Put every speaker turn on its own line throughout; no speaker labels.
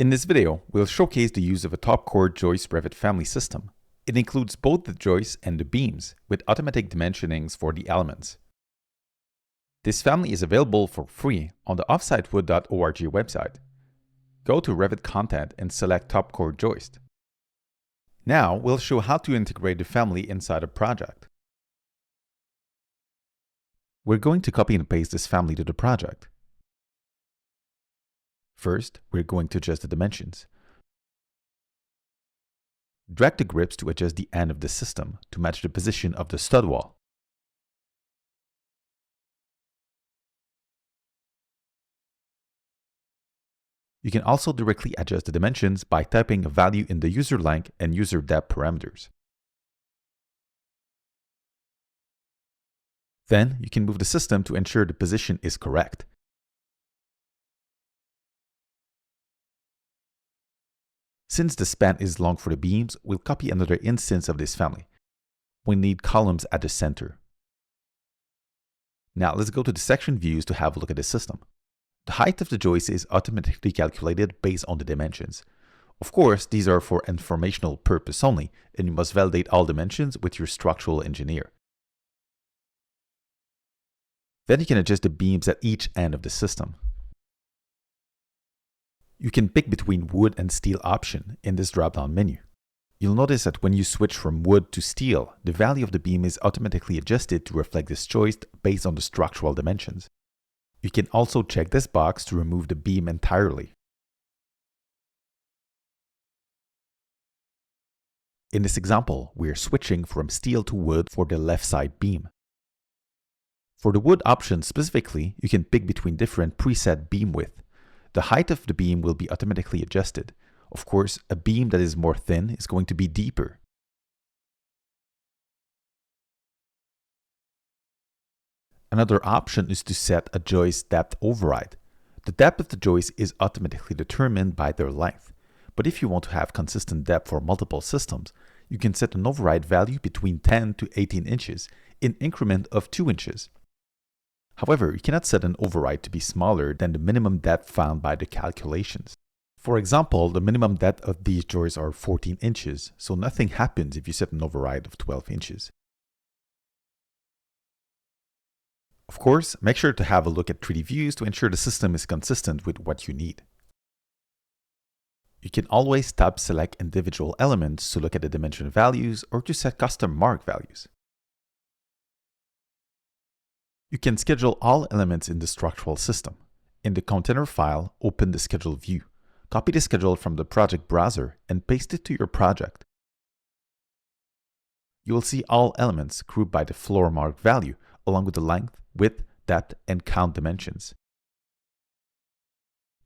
In this video, we'll showcase the use of a top-chord joist Revit family system. It includes both the joists and the beams, with automatic dimensionings for the elements. This family is available for free on the offsitewood.org website. Go to Revit Content and select top-chord joist. Now, we'll show how to integrate the family inside a project. We're going to copy and paste this family to the project. First, we're going to adjust the dimensions. Drag the grips to adjust the end of the system to match the position of the stud wall. You can also directly adjust the dimensions by typing a value in the user length and user depth parameters. Then, you can move the system to ensure the position is correct. Since the span is long for the beams, we'll copy another instance of this family. We need columns at the center. Now let's go to the section views to have a look at the system. The height of the joist is automatically calculated based on the dimensions. Of course, these are for informational purpose only, and you must validate all dimensions with your structural engineer. Then you can adjust the beams at each end of the system. You can pick between wood and steel option in this drop-down menu. You'll notice that when you switch from wood to steel, the value of the beam is automatically adjusted to reflect this joist based on the structural dimensions. You can also check this box to remove the beam entirely. In this example, we are switching from steel to wood for the left side beam. For the wood option specifically, you can pick between different preset beam width. The height of the beam will be automatically adjusted. Of course, a beam that is more thin is going to be deeper. Another option is to set a joist depth override. The depth of the joist is automatically determined by their length. But if you want to have consistent depth for multiple systems, you can set an override value between 10 to 18 inches in increment of 2 inches. However, you cannot set an override to be smaller than the minimum depth found by the calculations. For example, the minimum depth of these joists are 14 inches, so nothing happens if you set an override of 12 inches. Of course, make sure to have a look at 3D views to ensure the system is consistent with what you need. You can always tab select individual elements to look at the dimension values or to set custom mark values. You can schedule all elements in the structural system. In the container file, open the schedule view. Copy the schedule from the project browser and paste it to your project. You will see all elements grouped by the floor mark value, along with the length, width, depth, and count dimensions.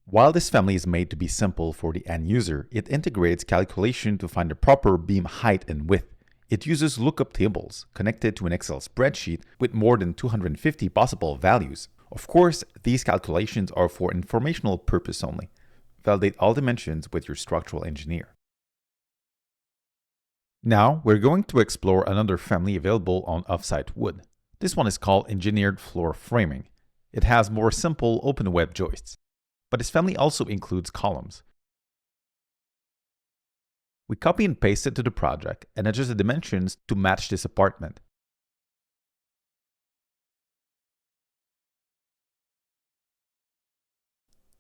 While this family is made to be simple for the end user, it integrates calculation to find the proper beam height and width. It uses lookup tables connected to an Excel spreadsheet with more than 250 possible values. Of course, these calculations are for informational purpose only. Validate all dimensions with your structural engineer. Now, we're going to explore another family available on Offsite Wood. This one is called Engineered Floor Framing. It has more simple open web joists. But this family also includes columns. We copy and paste it to the project and adjust the dimensions to match this apartment.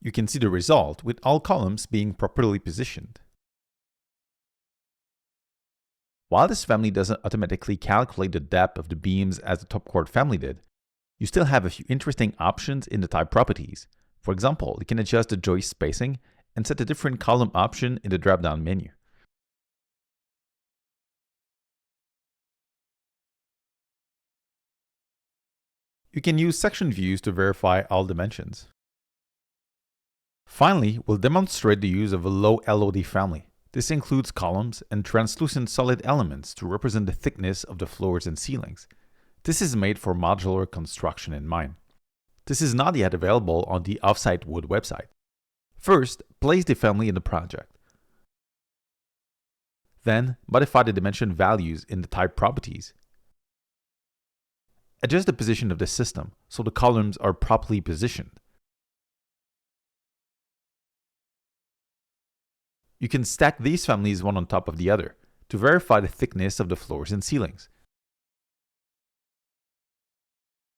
You can see the result with all columns being properly positioned. While this family doesn't automatically calculate the depth of the beams as the top-chord family did, you still have a few interesting options in the type properties. For example, you can adjust the joist spacing and set a different column option in the drop-down menu. You can use section views to verify all dimensions. Finally, we'll demonstrate the use of a low LOD family. This includes columns and translucent solid elements to represent the thickness of the floors and ceilings. This is made for modular construction in mind. This is not yet available on the Offsite Wood website. First, place the family in the project. Then, modify the dimension values in the type properties. Adjust the position of the system so the columns are properly positioned. You can stack these families one on top of the other to verify the thickness of the floors and ceilings.